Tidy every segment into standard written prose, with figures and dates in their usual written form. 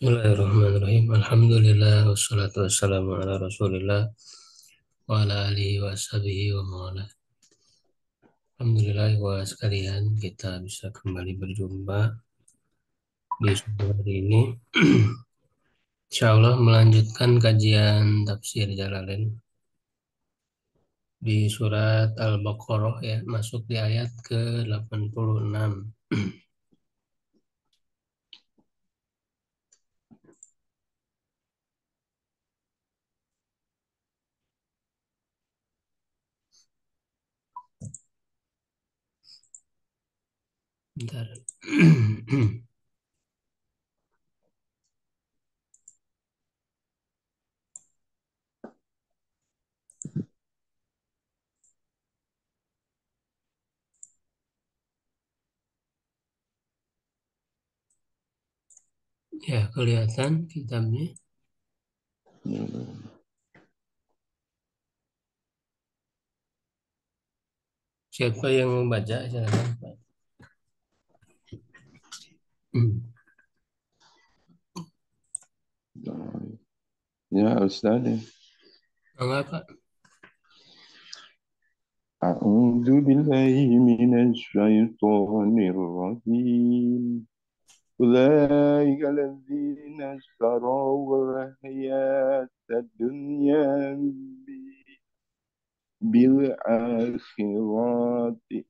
Bismillahirrahmanirrahim. Alhamdulillah wassalatu wassalamu ala Rasulillah wa ala alihi wa sahbihi wa mawala. Alhamdulillah wa sekalian kita bisa kembali berjumpa di sore hari ini. Insya Allah melanjutkan kajian tafsir Jalalain di surat Al-Baqarah ya, masuk di ayat ke-86. Bentar. Ya, kelihatan kitabnya. Siapa yang membaca? Silakan, Pak. Ya Ustaz, Enggak, Pak. A'udzu billahi minasy syaithanir rajim. Ulaika alladzina ishtaraw al-hayatad dunya bil akhirati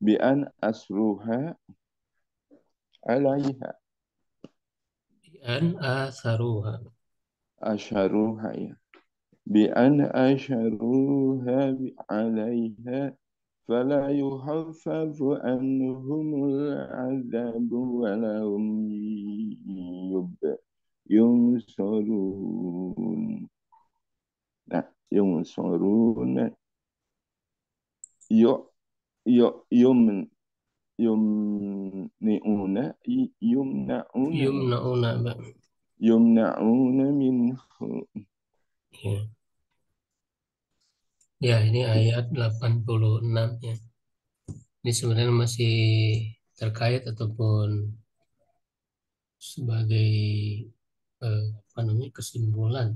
bi an asruha 'alaiha An asaruha. asharuha ya bi an asharuha 'alaiha فلا يخفف عنهم العذاب ولا هم ينصرون. Nah, ينصرون يو يو يم يمنعون يمنعون Yumnauna, Pak. يمنعون منه. Ya. Ya, ini ayat 86 ya. Ini sebenarnya masih terkait ataupun sebagai apa namanya kesimpulan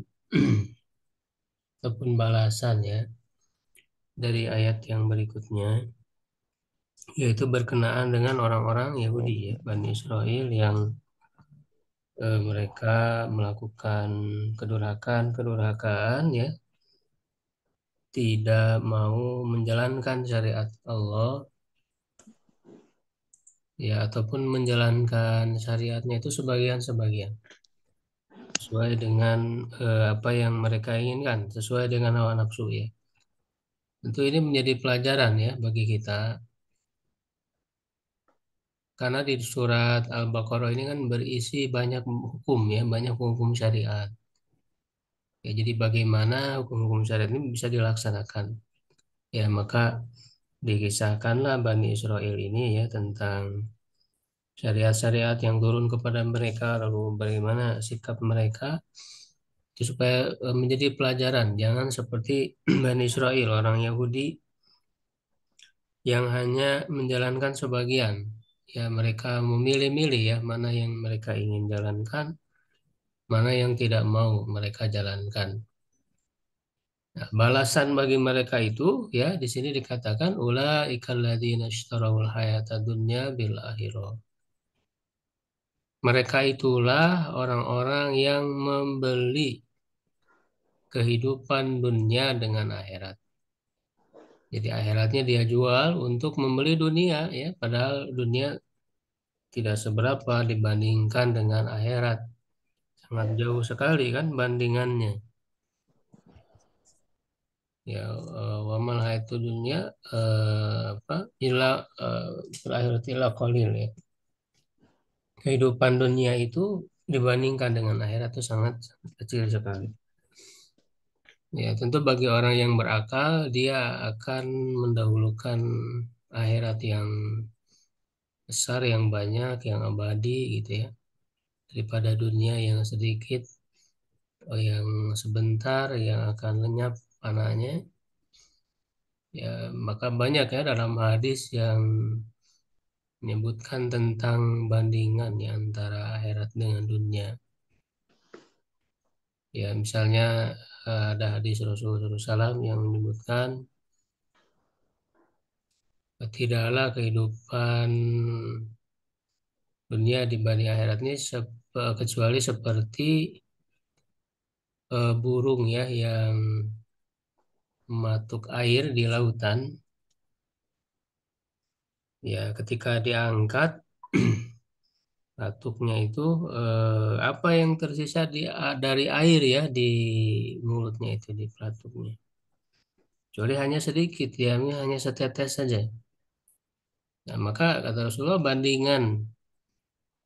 ataupun balasan ya dari ayat yang berikutnya, yaitu berkenaan dengan orang-orang Yahudi ya, Bani Israel yang mereka melakukan kedurhakaan ya, tidak mau menjalankan syariat Allah ya, ataupun menjalankan syariatnya itu sebagian-sebagian sesuai dengan apa yang mereka inginkan, sesuai dengan hawa nafsu ya. Tentu ini menjadi pelajaran ya bagi kita, karena di surat Al-Baqarah ini kan berisi banyak hukum ya, banyak hukum syariat. Ya, jadi bagaimana hukum-hukum syariat ini bisa dilaksanakan. Ya, maka dikisahkanlah Bani Israel ini ya tentang syariat-syariat yang turun kepada mereka, lalu bagaimana sikap mereka, itu supaya menjadi pelajaran. Jangan seperti Bani Israel, orang Yahudi yang hanya menjalankan sebagian. Ya, mereka memilih-milih ya mana yang mereka ingin jalankan, mana yang tidak mau mereka jalankan. Nah, balasan bagi mereka itu ya di sini dikatakan ulaikal ladzina ishtarawul hayata dunya bil akhirah. Mereka itulah orang-orang yang membeli kehidupan dunia dengan akhirat. Jadi akhiratnya dia jual untuk membeli dunia ya, padahal dunia tidak seberapa dibandingkan dengan akhirat. Sangat jauh sekali kan bandingannya. Ya, wamal itu dunia apa ila berakhirat ila qalil ya. Kehidupan dunia itu dibandingkan dengan akhirat itu sangat, sangat kecil sekali. Ya, tentu bagi orang yang berakal dia akan mendahulukan akhirat yang besar, yang banyak, yang abadi gitu ya, daripada dunia yang sedikit, yang sebentar, yang akan lenyap panahnya. Ya, maka banyak ya dalam hadis yang menyebutkan tentang bandingan ya antara akhirat dengan dunia. Ya, misalnya ada hadis Rasulullah SAW yang menyebutkan tidaklah kehidupan dunia dibanding akhirat ini kecuali seperti burung ya yang mematuk air di lautan. Ya, ketika diangkat batuknya itu apa yang tersisa dari air ya di mulutnya itu di pelatuknya. Kecuali hanya sedikit, ya hanya setetes saja. Nah, maka kata Rasulullah bandingan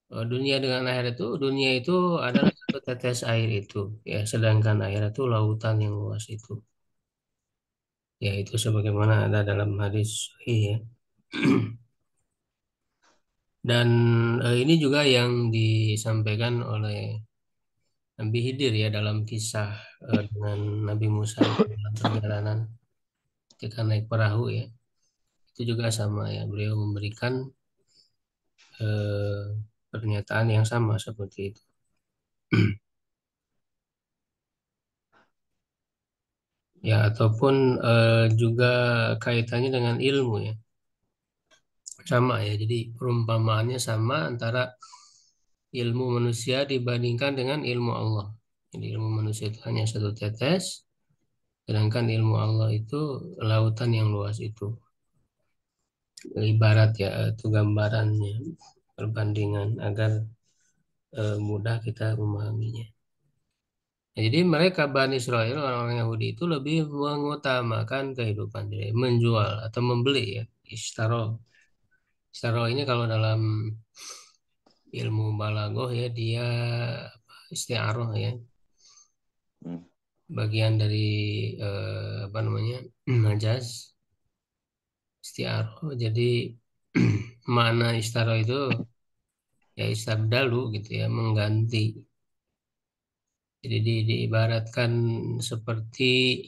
dunia dengan air itu, dunia itu adalah satu tetes air itu, ya. Sedangkan air itu lautan yang luas itu. Ya itu sebagaimana ada dalam hadis sahih ya. Dan ini juga yang disampaikan oleh Nabi Khidir ya dalam kisah dengan Nabi Musa itu dalam perjalanan ketika naik perahu ya. Itu juga sama ya, beliau memberikan eh, pernyataan yang sama seperti itu. Ya, ataupun juga kaitannya dengan ilmu ya. Sama ya, jadi perumpamaannya sama antara ilmu manusia dibandingkan dengan ilmu Allah. Jadi ilmu manusia itu hanya satu tetes, sedangkan ilmu Allah itu lautan yang luas itu. Ibarat ya, itu gambarannya, perbandingan agar mudah kita memahaminya. Ya, jadi mereka Bani Israel, orang-orang Yahudi itu lebih mengutamakan kehidupan diri, menjual atau membeli ya, istaro. Istaro ini kalau dalam ilmu balagoh ya dia istiaroh ya, Hmm. bagian dari apa namanya majas istiaroh. Jadi mana istaro itu ya istabdalu gitu ya, mengganti. Jadi diibaratkan seperti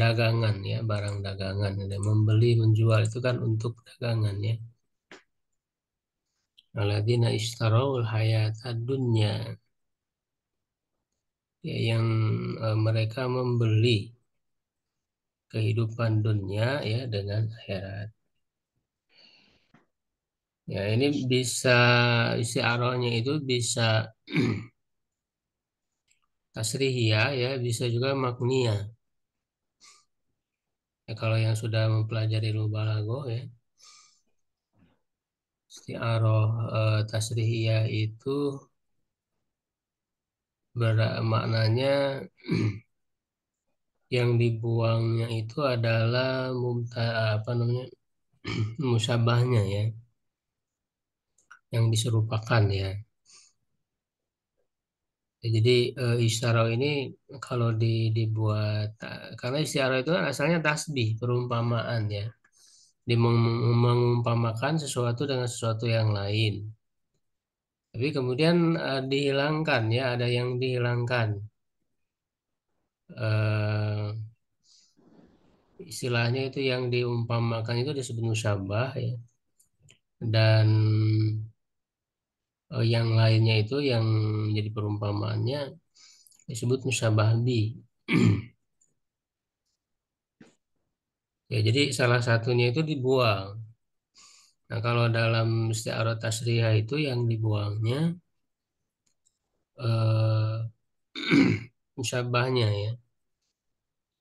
dagangan ya, barang dagangan. Ada membeli menjual itu kan untuk dagangan ya. Alladzina ishtarawul hayata dunya, ya, yang mereka membeli kehidupan dunia ya dengan akhirat. Ya, ini bisa isi arohnya itu bisa tasrihiyah ya, bisa juga makniyah. Ya, kalau yang sudah mempelajari ilmu balaghah ya, isti'aroh tasrihiyah itu maknanya yang dibuangnya itu adalah apa namanya musabahnya ya, yang diserupakan ya. Ya, jadi isyarah ini kalau dibuat karena isyarah itu kan asalnya tasbih, perumpamaan ya. Mengumpamakan sesuatu dengan sesuatu yang lain. Tapi kemudian dihilangkan ya, ada yang dihilangkan. Eh, Istilahnya itu yang diumpamakan itu disebut musyabah ya. Dan yang lainnya itu yang menjadi perumpamaannya disebut musyabah bi. Ya, jadi salah satunya itu dibuang. Nah, kalau dalam isti'arah tasrihah itu yang dibuangnya eh, musyabahnya ya.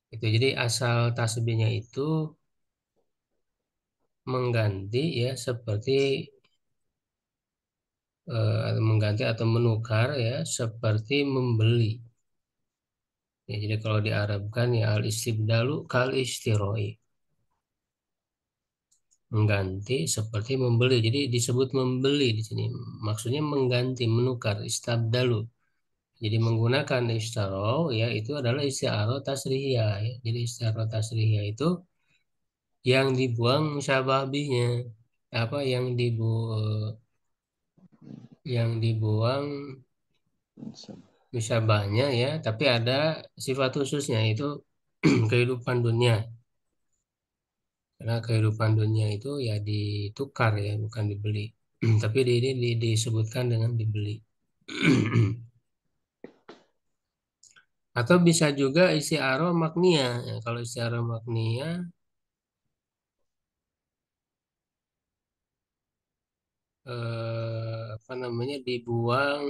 Itu jadi asal tasbihnya itu mengganti ya seperti mengganti atau menukar ya seperti membeli. Ya, jadi kalau diarabkan ya al istibdalu kal istiroi, mengganti seperti membeli. Jadi disebut membeli di sini. Maksudnya mengganti, menukar, istabdalu. Jadi menggunakan istaro ya itu adalah istiaro tasrihiyah ya. Jadi istiaro tasrihiyah itu yang dibuang musyabah bihnya. Apa yang dibuang musyabahnya ya, tapi ada sifat khususnya itu kehidupan dunia. Karena kehidupan dunia itu ya ditukar ya, bukan dibeli. Tapi di ini disebutkan dengan dibeli. Atau bisa juga isi aro magnia. Ya, kalau isi aro magnia, apa namanya, dibuang.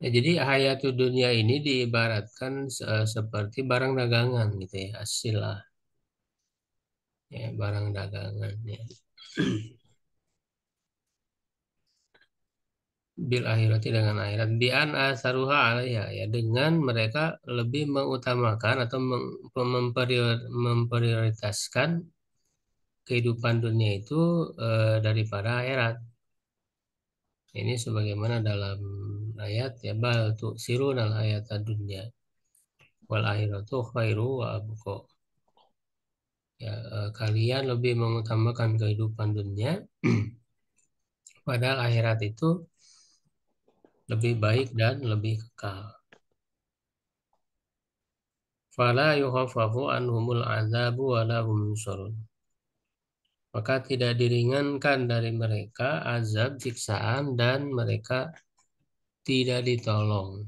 Ya, jadi hayatud dunia ini diibaratkan seperti barang dagangan gitu ya, hasil lah ya, barang dagangan ya. Bil akhirati, dengan akhirat, bi an asaruha alaiha, ya dengan mereka lebih mengutamakan atau memprioritaskan kehidupan dunia itu daripada akhirat. Ini sebagaimana dalam ayat ya, bal tu sirunal ayat dunya wal akhiratu khairu wa abqa. Ya, kalian lebih mengutamakan kehidupan dunia, padahal akhirat itu lebih baik dan lebih kekal. Fala yukhaffafu anhumul azabu wa la hum yunsarun. Maka tidak diringankan dari mereka azab siksaan dan mereka tidak ditolong.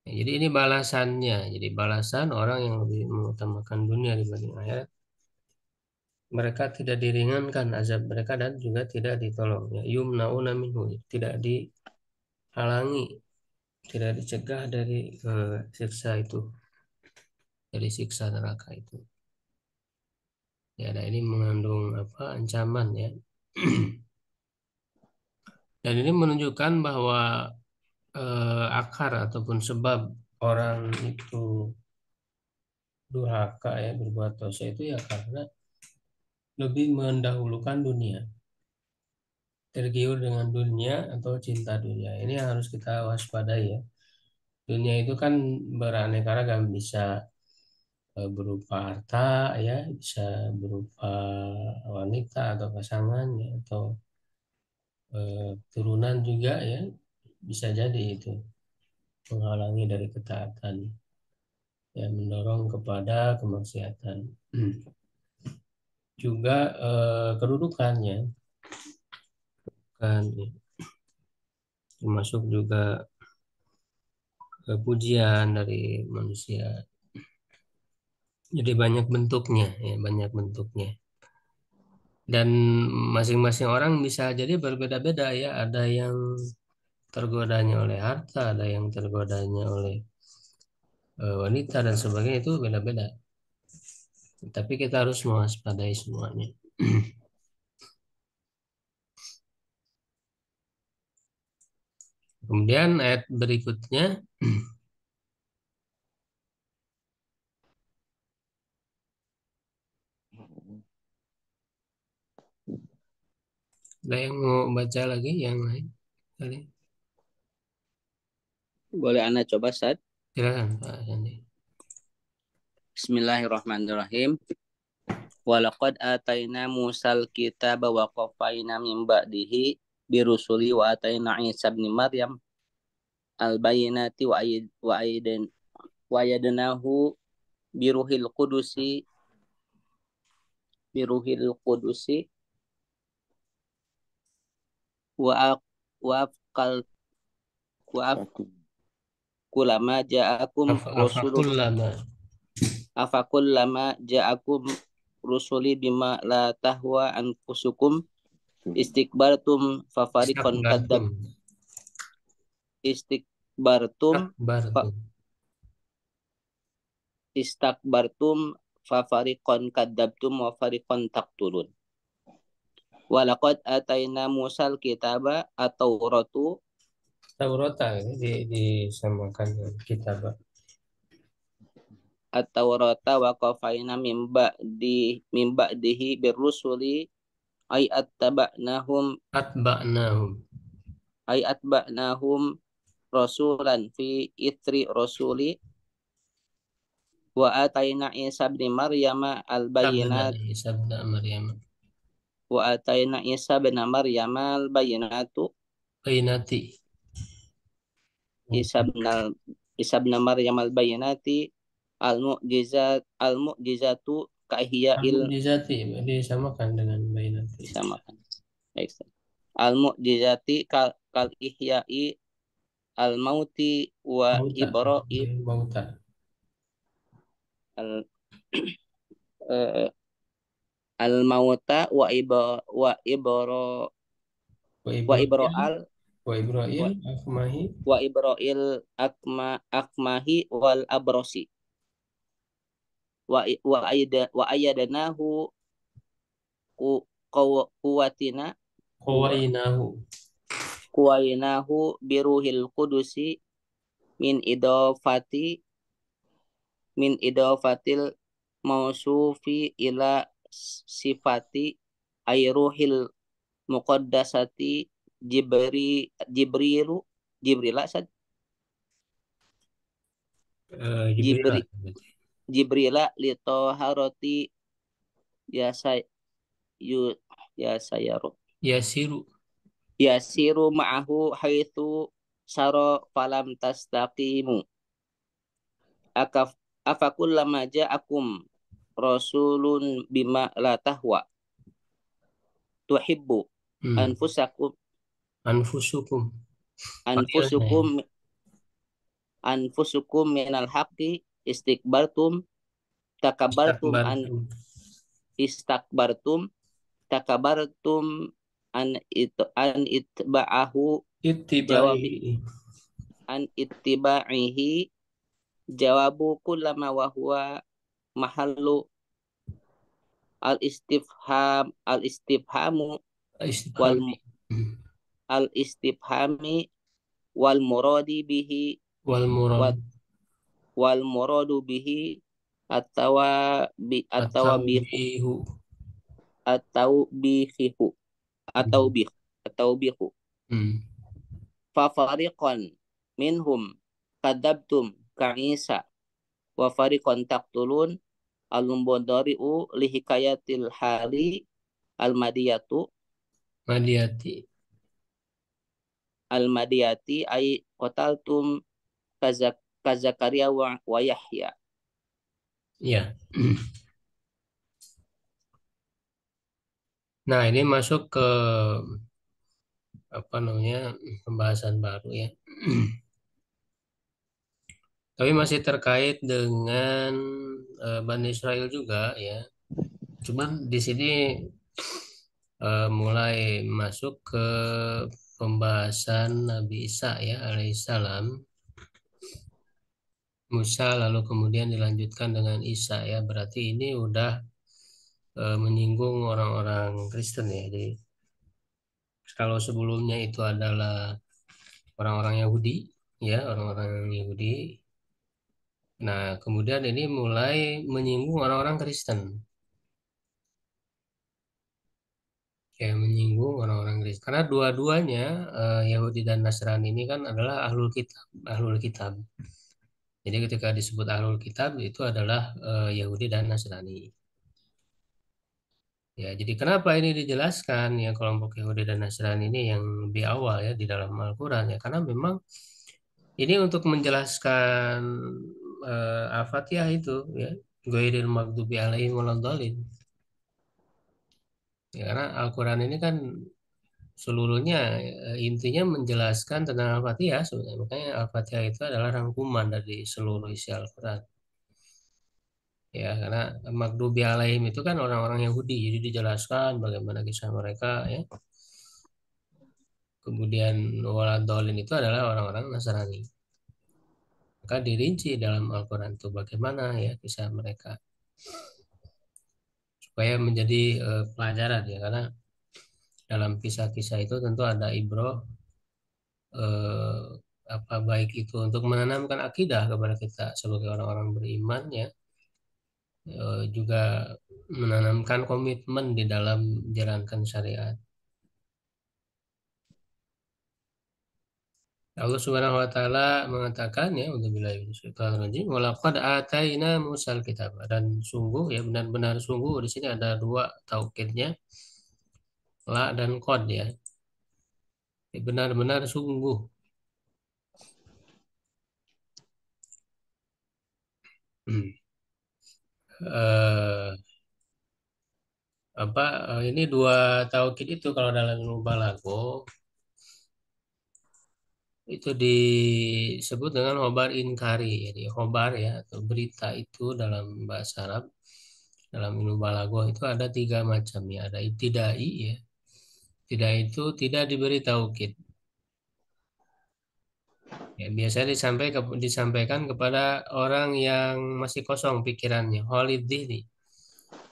Ya, jadi ini balasannya. Jadi balasan orang yang lebih mengutamakan dunia dibanding akhirat. Mereka tidak diringankan azab mereka dan juga tidak ditolong. Ya, yumnauna minhu, tidak dihalangi, tidak dicegah dari siksa itu, dari siksa neraka itu. Ya, nah ini mengandung apa, ancaman ya. Dan ini menunjukkan bahwa akar ataupun sebab orang itu durhaka ya, berbuat dosa itu ya karena lebih mendahulukan dunia, tergiur dengan dunia atau cinta dunia. Ini yang harus kita waspadai ya. Dunia itu kan beraneka ragam, bisa berupa harta ya, bisa berupa wanita atau pasangan ya, atau turunan juga ya, bisa jadi itu menghalangi dari ketaatan, ya mendorong kepada kemaksiatan. Juga kedudukannya kan ya, termasuk juga pujian dari manusia. Jadi banyak bentuknya ya, banyak bentuknya. Dan masing-masing orang bisa jadi berbeda-beda ya. Ada yang tergodanya oleh harta, ada yang tergodanya oleh wanita dan sebagainya, itu beda-beda. Tapi kita harus mewaspadai semuanya. Kemudian ayat berikutnya, ada yang mau baca lagi yang lain? Kali. Boleh Anda coba, Sad? Silakan Pak Sandi. Bismillahirrahmanirrahim. Walaqad ataina Musal kitaba wa qafaina min ba'dihi birusuli wa ataina Isa ibn Maryam al-bayyinati wa ayadnahu biruhil qudusi wa wa afqal wa afkulama ja'akum rasulun Afakullama afakullama ja'akum rusuli bima la tahwa anfusukum istikbartum fafariqan istakbartum kadzab istikbartum fa, takbartum istakbartum fafariqan kadzabtum wa fariqan taqtulun. Walaqad ataina Musal kitaba at-Tauratu Taurata ini disamakan dengan kitab. at-Taurata wa qafaina mimba dihi birrusuli ay Atba'nahum atba'nahum rasulan fi itri rasuli wa ataina Isa bin Maryam sabda al-bayyinat sabda Maryam wa ataina Isa bin Maryam al-bayyinatu bainati Isabna Maryam al-Bayinati al-mu'jizatu kaihyail Al-Mu'jizati disamakan dengan Bainati. disamakan. Baik. Al-mu'jizati kal ihyai al-mauti wa Mauta. ibra'i Mauta. al eh, al-mauta Wa wa Ibrahim. ibra'al Wa Ibrahim. wa, Akmahi. wa ibra'il akmahi wal abrosi wa ayyadnahu kuwatina Qawainahu. kuwainahu biruhil kudusi min idofati min idofatil mausufi ila sifati ayruhil muqaddasati jibrila Jibril. jibri jibrila li toharoti yasa yu yasayaru Yasiru. yasiru ma'ahu haitsu saro falam tastaqimu akaf afakullama ja'akum rasulun bima la tahwa tuhibbu anfusakum Anfusukum. Fadilahnya ya. anfusukum anfusukum minal haqqi istikbartum takabartum Istakbartum. istakbartum takabartum an itba'ahu jawabi Ittibai. an ittiba'ihi jawabu kullama wa huwa mahallu al istifhamu wal Istifhami. al istifhami wal muradi bihi Wal murad. wal muradu bihi at-tawabi At-tawbihu. at-tawbihu at-tawbihu Hmm. fa fariqan minhum kadzabtum ka Isa wa fariqan taqtulun al-mudari'u li hikayatil hali al-madiyatu Madiyati. al-madiyati ay qataltum kazakaria wa Yahya. Ya. Nah, ini masuk ke apa namanya pembahasan baru ya. Tapi masih terkait dengan Bani Israel juga ya. Cuman di sini mulai masuk ke pembahasan Nabi Isa ya alaihissalam. Musa lalu kemudian dilanjutkan dengan Isa ya. Berarti ini udah menyinggung orang-orang Kristen ya. Jadi kalau sebelumnya itu adalah orang-orang Yahudi ya, orang-orang Yahudi. Nah, kemudian ini mulai menyinggung orang-orang Kristen. Ya, menyinggung orang-orang Kristen. Karena dua-duanya Yahudi dan Nasrani ini kan adalah ahlul kitab, ahlul kitab. Jadi ketika disebut ahlul kitab itu adalah Yahudi dan Nasrani. Ya, jadi kenapa ini dijelaskan ya kelompok Yahudi dan Nasrani ini yang lebih awal ya di dalam Al-Quran ya karena memang ini untuk menjelaskan Al-Fatihah itu ya Ghairil maghdubi alaihim waladhdallin. Ya, karena Al-Quran ini kan seluruhnya intinya menjelaskan tentang Al-Fatihah sebenarnya. Makanya Al-Fatihah itu adalah rangkuman dari seluruh isi Al-Quran. Ya, karena maghdubi alaihim itu kan orang-orang Yahudi, jadi dijelaskan bagaimana kisah mereka ya. Kemudian waladhdallin itu adalah orang-orang Nasrani. Maka dirinci dalam Al-Quran itu bagaimana ya kisah mereka supaya menjadi pelajaran ya karena dalam kisah-kisah itu tentu ada ibroh eh, apa baik itu untuk menanamkan akidah kepada kita sebagai orang-orang beriman ya juga menanamkan komitmen di dalam menjalankan syariat. Allah Subhanahu wa taala mengatakan ya untuk minasyaitonir walaqad ataina Musal kitab dan sungguh ya benar-benar sungguh di sini ada dua taukidnya la dan qad ya. Benar-benar sungguh Eh, ini dua taukid itu kalau dalam ilmu balago itu disebut dengan khobar inkari. Jadi khobar ya atau berita itu dalam bahasa Arab dalam ilmu balago itu ada tiga macam ya. Ada ibtidai ya. Tidak itu tidak diberi taukid. Ya, biasanya disampaikan kepada orang yang masih kosong pikirannya, Khalid Dhihni.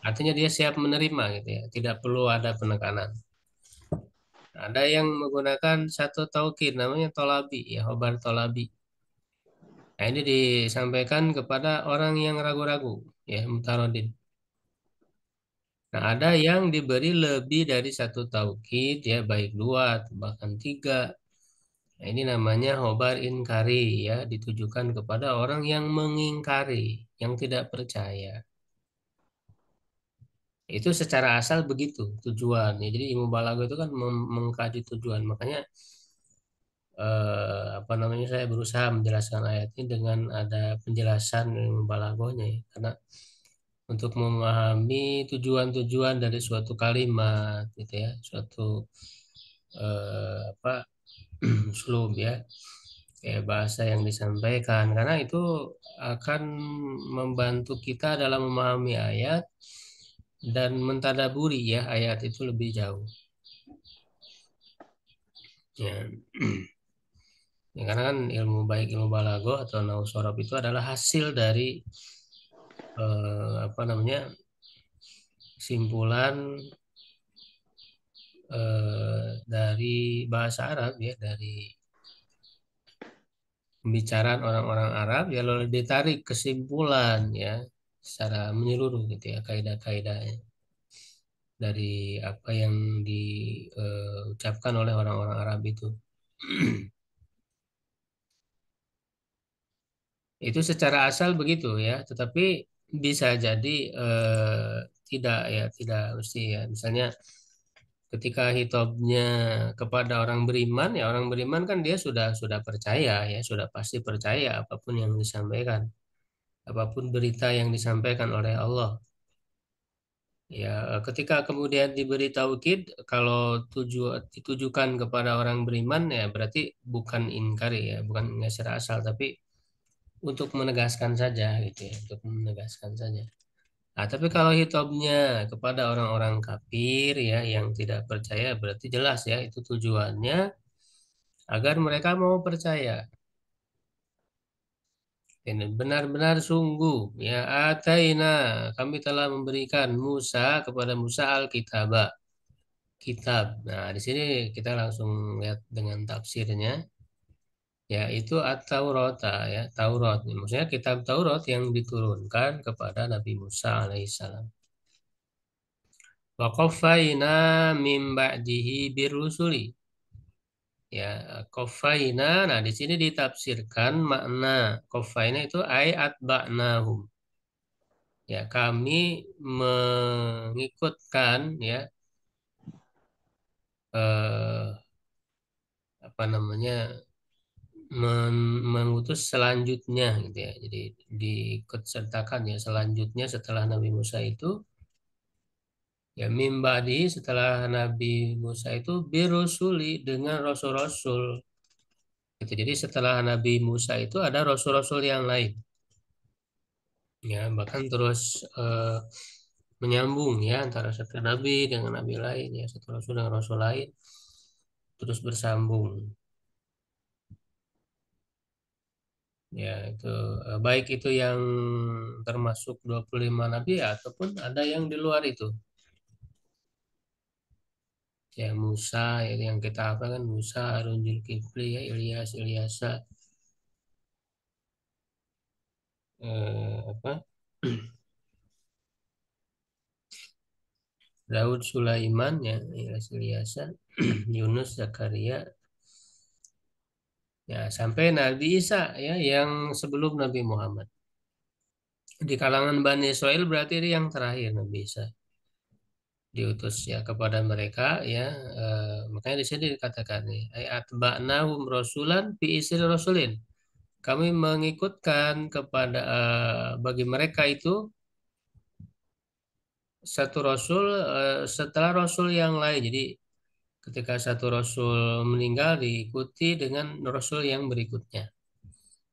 Artinya dia siap menerima gitu ya, tidak perlu ada penekanan. Ada yang menggunakan satu taukid namanya tolabi ya, khobar tolabi. Nah, ini disampaikan kepada orang yang ragu-ragu ya, mutarodin. Nah, ada yang diberi lebih dari satu taukid ya, baik dua atau bahkan tiga. Nah, ini namanya khobar inkari ya, ditujukan kepada orang yang mengingkari, yang tidak percaya. Itu secara asal begitu tujuannya. Jadi ilmu balago itu kan mengkaji tujuan. Makanya apa namanya saya berusaha menjelaskan ayat ini dengan ada penjelasan ilmu balagonya ya. Karena untuk memahami tujuan-tujuan dari suatu kalimat gitu ya, suatu apa uslub ya, kayak bahasa yang disampaikan karena itu akan membantu kita dalam memahami ayat dan mentadaburi ya ayat itu lebih jauh. Ya. Ya, karena kan ilmu baik ilmu balago atau nahwu sorof itu adalah hasil dari apa namanya simpulan dari bahasa Arab ya dari pembicaraan orang-orang Arab ya lalu ditarik kesimpulan ya secara menyeluruh gitu ya kaidah-kaidahnya dari apa yang diucapkan oleh orang-orang Arab itu. Itu secara asal begitu ya, tetapi bisa jadi tidak ya, tidak mesti ya. Misalnya ketika hitobnya kepada orang beriman ya orang beriman kan dia sudah percaya ya, sudah pasti percaya apapun yang disampaikan, apapun berita yang disampaikan oleh Allah. Ya, ketika kemudian diberi taukid, kalau ditujukan kepada orang beriman ya berarti bukan inkari ya, bukan nggak secara asal, tapi untuk menegaskan saja gitu ya, untuk menegaskan saja. Nah, tapi kalau hitobnya kepada orang-orang kafir ya yang tidak percaya berarti jelas ya itu tujuannya agar mereka mau percaya. Dan benar-benar sungguh ya ataina kami telah memberikan Musa kepada Musa al-kitab kitab. Nah, di sini kita langsung lihat dengan tafsirnya yaitu at-Taurat ya, Taurat. Maksudnya kitab Taurat yang diturunkan kepada Nabi Musa alaihissalam. Wa qaffayna mim ba'dihi birrusuli. Ya, qaffayna. Nah, di sini ditafsirkan makna qaffayna itu ayat ba'nahum. Ya, kami mengikutkan ya apa namanya mengutus selanjutnya gitu ya. Jadi diikut sertakan ya selanjutnya setelah Nabi Musa itu ya mimbadi setelah Nabi Musa itu birusuli dengan rasul-rasul gitu. Jadi setelah Nabi Musa itu ada rasul-rasul yang lain ya bahkan terus menyambung ya antara satu nabi dengan nabi lain ya satu rasul dengan rasul lain terus bersambung. Ya, itu baik itu yang termasuk 25 nabi ataupun ada yang di luar itu. Ya Musa ya, yang kita apa kan Musa, Harun, Zulkifli, ya Ilyasa, apa Daud, Sulaiman ya Ilyasa, Yunus, Zakaria, ya sampai Nabi Isa ya yang sebelum Nabi Muhammad. Di kalangan Bani Israel berarti ini yang terakhir Nabi Isa diutus ya kepada mereka ya makanya di sini dikatakan nih ayat ba'nahum rasulan fi isri rasulin kami mengikutkan kepada bagi mereka itu satu rasul setelah rasul yang lain. Jadi ketika satu rasul meninggal diikuti dengan rasul yang berikutnya.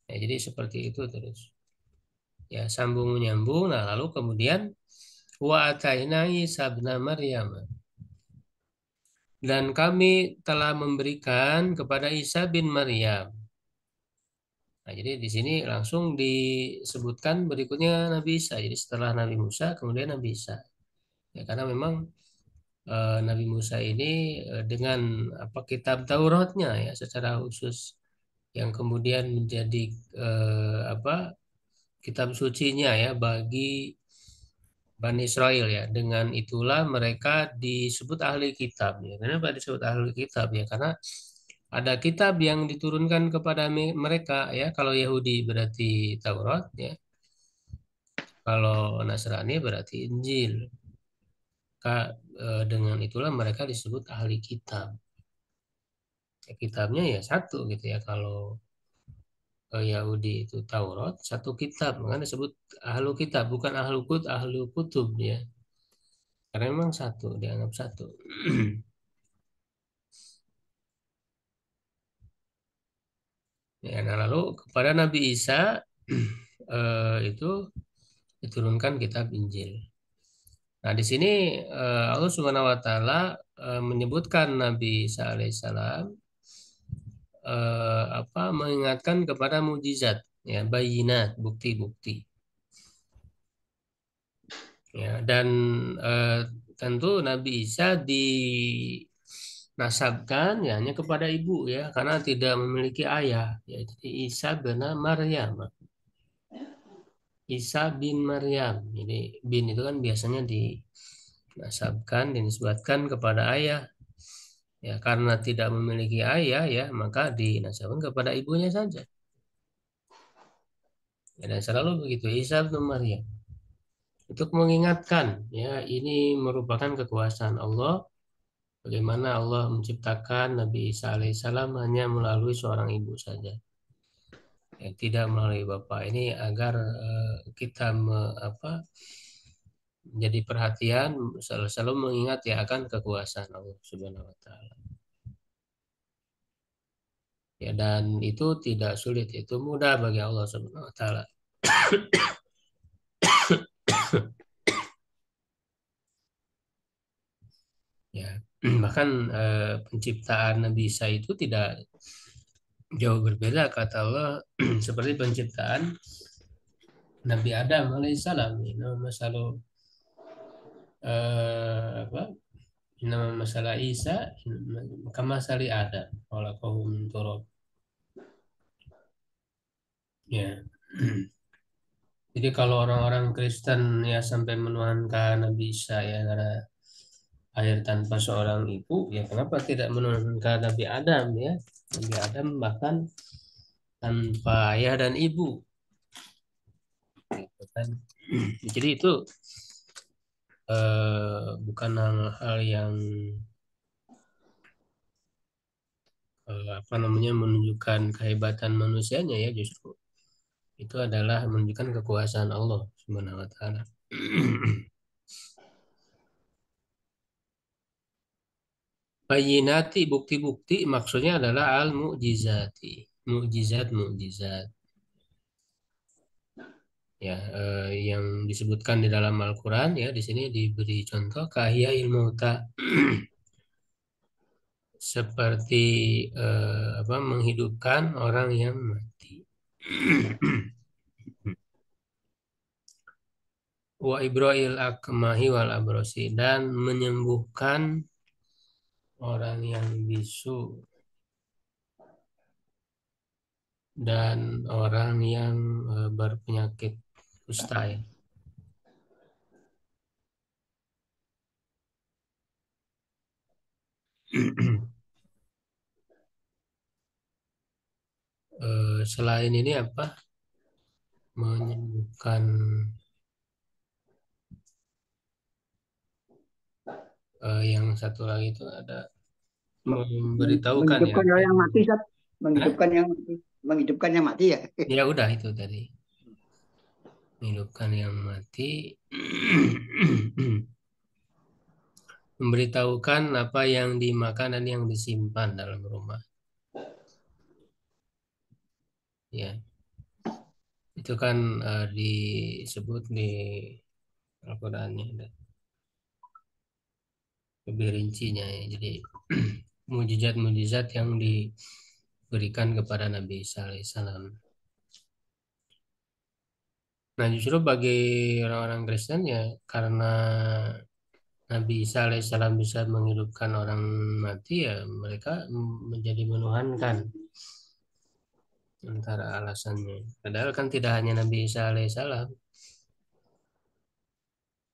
Ya, jadi seperti itu terus. Ya, sambung menyambung. Nah, lalu kemudian wa ataina Isa bin Maryam. Dan kami telah memberikan kepada Isa bin Maryam. Nah, jadi di sini langsung disebutkan berikutnya Nabi Isa. Jadi setelah Nabi Musa, kemudian Nabi Isa. Ya, karena memang Nabi Musa ini dengan apa kitab Tauratnya ya secara khusus yang kemudian menjadi apa kitab sucinya ya bagi Bani Israel ya. Dengan itulah mereka disebut ahli kitab ya. Kenapa disebut ahli kitab ya? Karena ada kitab yang diturunkan kepada mereka ya. Kalau Yahudi berarti Taurat ya. Kalau Nasrani berarti Injil. Dengan itulah mereka disebut ahli kitab. Ya, kitabnya ya satu gitu ya. Kalau Yahudi itu Taurat, satu kitab. Maka disebut ahlu kitab, bukan ahlu kutub ya. Karena memang satu, dianggap satu. Ya, nah lalu kepada Nabi Isa itu diturunkan kitab Injil. Nah, di sini Allah Subhanahu wa taala menyebutkan Nabi Isa alaihissalam apa mengingatkan kepada mujizat ya, bayinat, bukti-bukti. Ya, dan tentu Nabi Isa dinasabkan ya hanya kepada ibu ya karena tidak memiliki ayah ya. Jadi Isa bin Maryam. Isa bin Maryam. Jadi bin itu kan biasanya dinasabkan, dinisbatkan kepada ayah. Ya, karena tidak memiliki ayah ya, maka dinasabkan kepada ibunya saja. Ya, dan selalu begitu Isa bin Maryam. Untuk mengingatkan ya, ini merupakan kekuasaan Allah. Bagaimana Allah menciptakan Nabi Isa alaihissalam hanya melalui seorang ibu saja. Ya, tidak melalui bapak. Ini agar kita menjadi perhatian selalu mengingat ya akan kekuasaan Allah Subhanahu wa taala. Ya, dan itu tidak sulit, itu mudah bagi Allah Subhanahu wa taala. Ya, bahkan penciptaan Nabi Isa itu tidak jauh berbeda kata Allah seperti penciptaan Nabi Adam alaihissalam. Ini masalah apa? Nama masalah Isa kama sali Adam kalau kau turun. Ya. Jadi kalau orang-orang Kristen ya sampai menuhankan Nabi Isa ya karena lahir tanpa seorang ibu, ya kenapa tidak menuhankan Nabi Adam ya? Nabi Adam bahkan tanpa ayah dan ibu. Gitu kan. Jadi itu bukan hal yang apa namanya menunjukkan kehebatan manusianya ya justru itu adalah menunjukkan kekuasaan Allah Subhanahu wa taala. Bayinati bukti-bukti maksudnya adalah al-mu'jizati. Mukjizat-mukjizat. Ya, yang disebutkan di dalam Al-Qur'an ya di sini diberi contoh kahya mauta seperti apa menghidupkan orang yang mati. Wa ibra'il akmahi wal abrosi dan menyembuhkan orang yang bisu dan orang yang berpenyakit kusta ya. Selain ini apa menyembuhkan yang satu lagi itu ada memberitahukan ya. Menghidupkan yang mati, Ustaz. Menghidupkan yang mati. menghidupkan yang mati ya. Ya udah itu tadi. Menghidupkan yang mati. Memberitahukan apa yang dimakan dan yang disimpan dalam rumah. Ya, itu kan disebut di Al-Qur'annya ada lebih rincinya ya. Jadi mujizat-mujizat yang diberikan kepada Nabi Isa alaihissalam. Nah, justru bagi orang-orang Kristen ya karena Nabi Isa alaihissalam bisa menghidupkan orang mati ya mereka menjadi menuhankan antara alasannya. Padahal kan tidak hanya Nabi Isa alaihissalam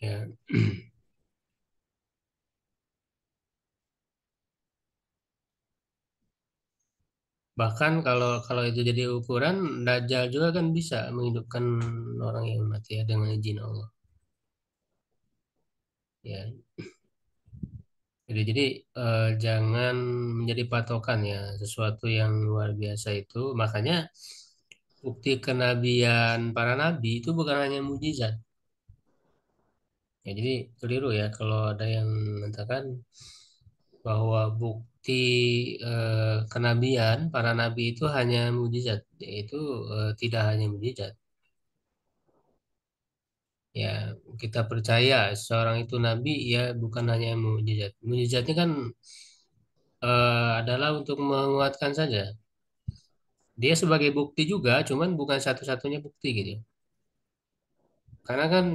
ya. Bahkan kalau kalau itu jadi ukuran, Dajjal juga kan bisa menghidupkan orang yang mati ya dengan izin Allah. Ya, jadi jangan menjadi patokan ya sesuatu yang luar biasa itu. Makanya bukti kenabian para nabi itu bukan hanya mujizat. Ya, jadi keliru ya kalau ada yang mengatakan bahwa bukti kenabian para nabi itu hanya mujizat. Itu tidak hanya mujizat. Ya, kita percaya seorang itu nabi ya bukan hanya mujizat. Mujizatnya kan adalah untuk menguatkan saja. Dia sebagai bukti juga, cuman bukan satu-satunya bukti gitu. Karena kan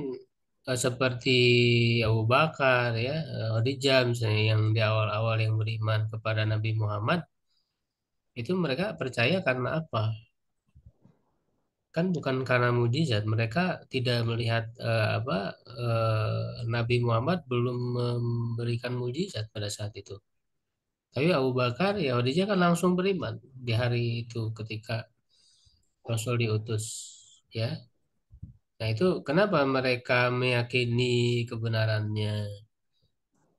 seperti Abu Bakar ya, Khadijah misalnya yang di awal-awal yang beriman kepada Nabi Muhammad itu mereka percaya karena apa? Kan bukan karena mujizat. Mereka tidak melihat Nabi Muhammad belum memberikan mujizat pada saat itu. Tapi Abu Bakar ya Khadijah kan langsung beriman di hari itu ketika Rasul diutus ya. Nah itu kenapa mereka meyakini kebenarannya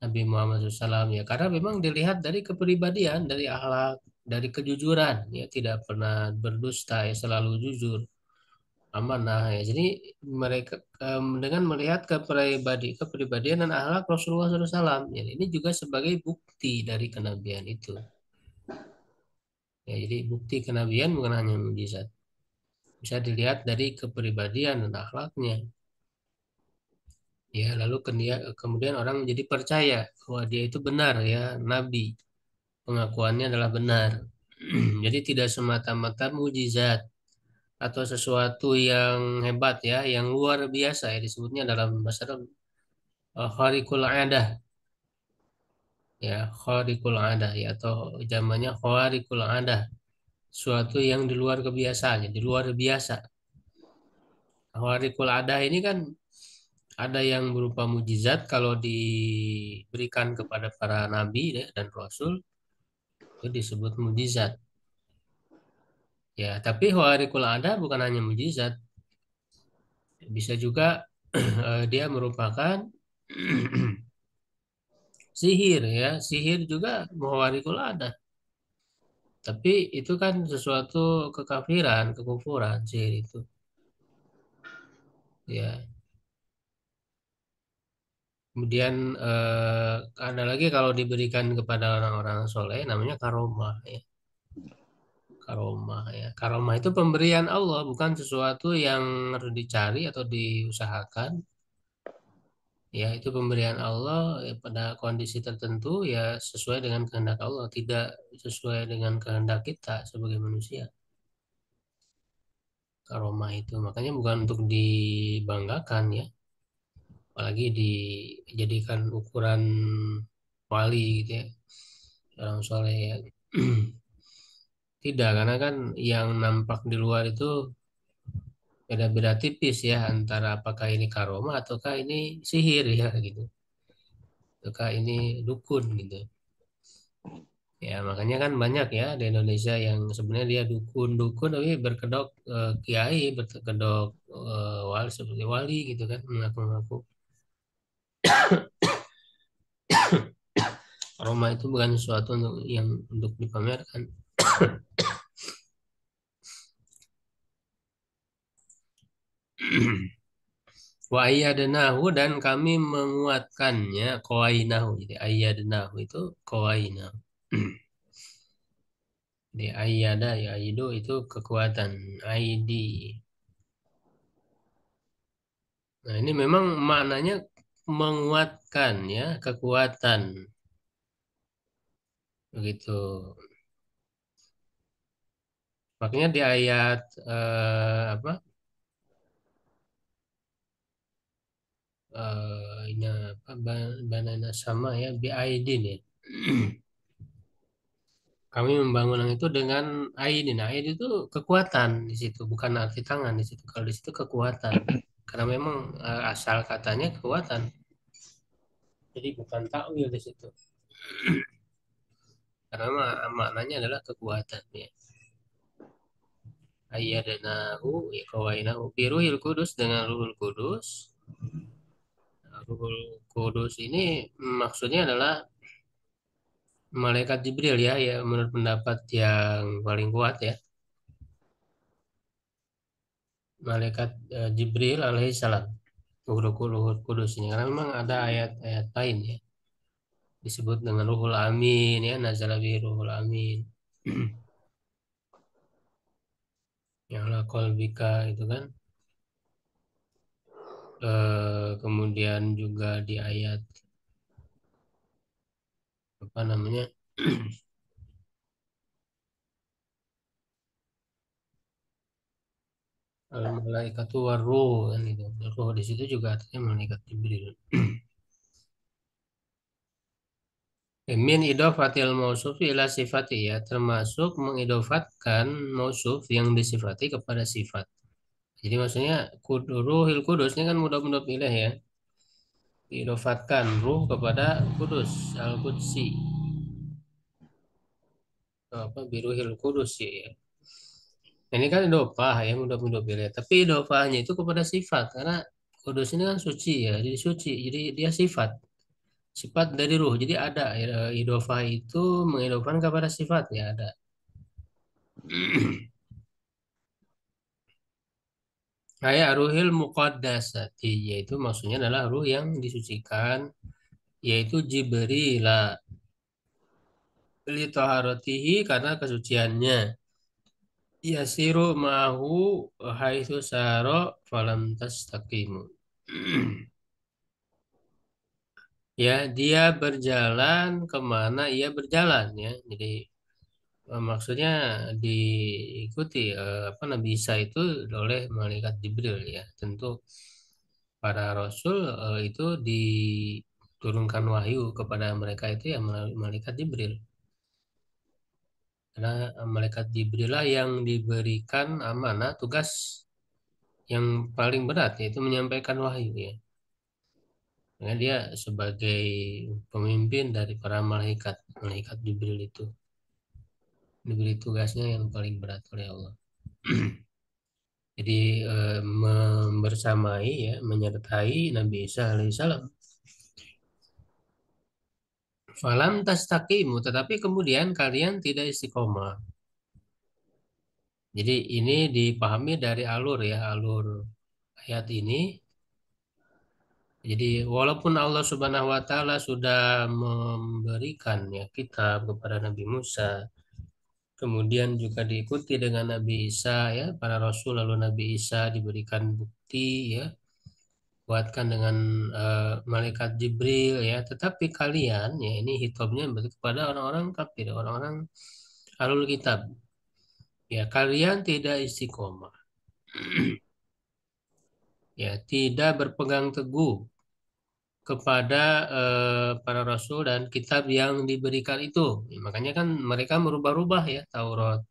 Nabi Muhammad SAW ya karena memang dilihat dari kepribadian, dari akhlak, dari kejujuran ya tidak pernah berdusta ya selalu jujur amanah ya. Jadi mereka dengan melihat kepribadian dan akhlak Rasulullah SAW ya, ini juga sebagai bukti dari kenabian itu. Ya, jadi bukti kenabian bukan hanya mujizat. Bisa dilihat dari kepribadian dan akhlaknya. Ya, lalu kemudian orang menjadi percaya bahwa dia itu benar ya, nabi. Pengakuannya adalah benar. Jadi tidak semata-mata mujizat atau sesuatu yang hebat ya, yang luar biasa ya disebutnya dalam bahasa Arab kharikul adah ya, kharikul adah ya atau zamannya kharikul adah, suatu yang di luar kebiasaan, di luar biasa. Kharikul adah ini kan ada yang berupa mujizat kalau diberikan kepada para nabi ya, dan rasul itu disebut mujizat. Ya, tapi khawarikul ada bukan hanya mujizat, bisa juga dia merupakan sihir ya, sihir juga khawarikul ada. Tapi itu kan sesuatu kekafiran, kekufuran sihir itu. Ya, kemudian ada lagi kalau diberikan kepada orang-orang soleh namanya karomah ya. Karomah ya. Karomah itu pemberian Allah, bukan sesuatu yang harus dicari atau diusahakan. Ya, itu pemberian Allah ya, pada kondisi tertentu ya sesuai dengan kehendak Allah, tidak sesuai dengan kehendak kita sebagai manusia. Karomah itu makanya bukan untuk dibanggakan ya, apalagi dijadikan ukuran wali gitu ya, orang soleh ya. Tidak, karena kan yang nampak di luar itu beda-beda tipis ya antara apakah ini karomah ataukah ini sihir ya gitu, ataukah ini dukun gitu. Ya, makanya kan banyak ya di Indonesia yang sebenarnya dia dukun-dukun tapi berkedok kiai, berkedok wali seperti wali gitu kan, mengaku-ngaku. Aroma itu bukan sesuatu untuk yang untuk dipamerkan. Wa ayyadnahu dan kami menguatkannya qawainahu. Jadi ayyadnahu itu qawainahu. Di ayyada ya aidu itu kekuatan ID. Nah, ini memang maknanya menguatkan ya, kekuatan. Begitu. Makanya di ayat apa? Ini apa? Banana sama ya, BID nih. Kami membangun yang itu dengan aidin. Nah, aid itu kekuatan di situ, bukan arti tangan di situ. Kalau di situ kekuatan. Karena memang asal katanya kekuatan. Jadi bukan takwil di situ. Karena maknanya adalah kekuatan ya. Ayyadnahu iqwainahu biruhil kudus dengan ruhul kudus. Nah, ruhul kudus ini maksudnya adalah malaikat Jibril ya, ya menurut pendapat yang paling kuat ya. Malaikat Jibril alaihissalam. Ruhul kudus ini karena memang ada ayat-ayat lain ya disebut dengan ruhul amin ya nazala bihi ruhul amin. Yang la qalbika itu kan. Kemudian juga di ayat apa namanya al malaikatu waruh kan itu ruh di situ juga artinya malaikat Jibril. Min idofatil mausufi ila sifati ya termasuk mengidofatkan mausuf yang disifati kepada sifat. Jadi maksudnya ruhil kudus ini kan mudah-mudah pilih ya. Diidofatkan ruh kepada kudus al-qudsi. Apa biruhil kudus ya. Ini kan idofah ya mudah-mudah pilih. Tapi idofahnya itu kepada sifat karena kudus ini kan suci ya. Jadi suci. Jadi dia sifat. Sifat dari ruh. Jadi ada idofah itu mengidofahkan kepada sifat ya ada. Kayak ruhil muqaddasati yaitu maksudnya adalah ruh yang disucikan yaitu Jibrila li taharatihi karena kesuciannya yasiru ma'hu haitsu saro falam tastaqimu. Ya, dia berjalan kemana ia berjalan ya. Jadi maksudnya diikuti apa Nabi Isa itu oleh malaikat Jibril ya. Tentu para rasul itu diturunkan wahyu kepada mereka itu ya melalui malaikat Jibril. Karena malaikat Jibril lah yang diberikan amanah tugas yang paling berat yaitu menyampaikan wahyu ya. Karena dia sebagai pemimpin dari para malaikat, malaikat Jibril itu diberi tugasnya yang paling berat oleh Allah. Jadi membersamai ya, menyertai Nabi Isa alaihissalam. Falam tastaqimu, tetapi kemudian kalian tidak istiqomah. Jadi ini dipahami dari alur ya, alur ayat ini. Jadi walaupun Allah Subhanahu wa taala sudah memberikan ya kitab kepada Nabi Musa, kemudian juga diikuti dengan Nabi Isa ya, para rasul lalu Nabi Isa diberikan bukti ya, kuatkan dengan malaikat Jibril ya, tetapi kalian ya ini hitobnya kepada orang-orang kafir, orang-orang alul kitab. Ya, kalian tidak istiqomah. Ya, tidak berpegang teguh kepada para rasul dan kitab yang diberikan itu. Ya, makanya kan mereka merubah-rubah ya Taurat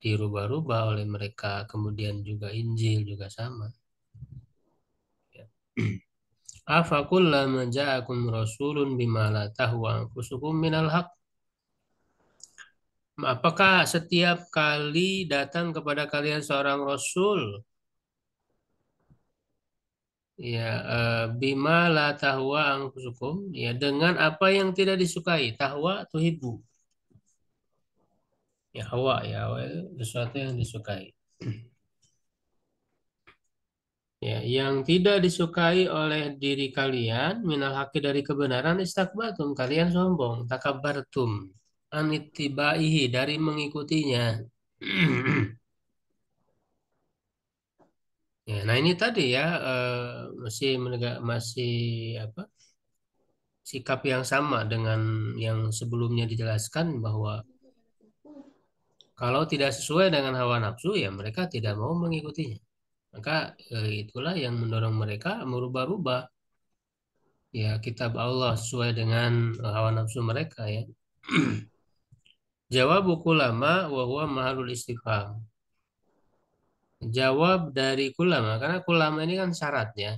dirubah-rubah oleh mereka, kemudian juga Injil juga sama. Ya. Afakullama ja'akum rasulun bima la tahwa anfusukum minal haq. Apakah setiap kali datang kepada kalian seorang rasul ya bima la tahwa anfusukum ya dengan apa yang tidak disukai tahwa tuhibbu ya hawa ya hawa itu sesuatu yang disukai Ya, yang tidak disukai oleh diri kalian minal haqi dari kebenaran istakbartum, kalian sombong, takabbartum, anittibaihi dari mengikutinya. Ya, nah ini tadi ya masih masih apa sikap yang sama dengan yang sebelumnya dijelaskan bahwa kalau tidak sesuai dengan hawa nafsu ya mereka tidak mau mengikutinya. Maka itulah yang mendorong mereka merubah-rubah ya kitab Allah sesuai dengan hawa nafsu mereka ya. Jawab buku lama wa huwa mahalul istifham. Jawab dari kulama karena kulama ini kan syarat ya.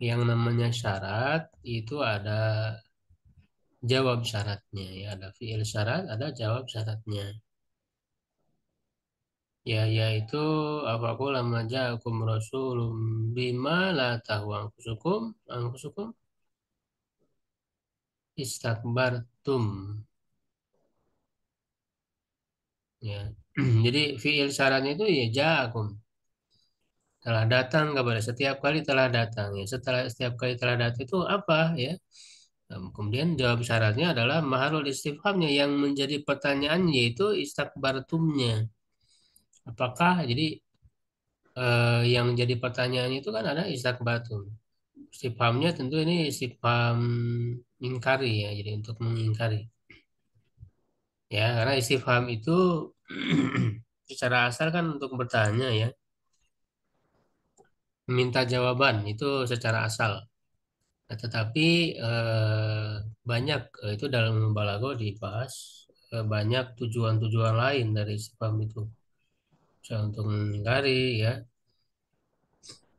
Yang namanya syarat itu ada jawab syaratnya ya, ada fiil syarat, ada jawab syaratnya. Ya, yaitu apa lama ja'akum rasulun bima la tahwa anfusukum istakbartum. Ya. Jadi fiil syaratnya itu ya ja'akum telah datang kepada setiap kali telah datang ya. Setelah setiap kali telah datang itu apa ya? Kemudian jawab syaratnya adalah mahalul istifhamnya yang menjadi pertanyaan yaitu istakbartumnya. Apakah jadi yang jadi pertanyaan itu kan ada istakbartum. Istifhamnya tentu ini istifham ingkari ya, jadi untuk mengingkari. Ya, karena istifham itu secara asal kan untuk bertanya ya, meminta jawaban itu secara asal. Nah, tetapi banyak itu dalam balago dibahas banyak tujuan-tujuan lain dari istifham itu. Bisa untuk mengingkari ya.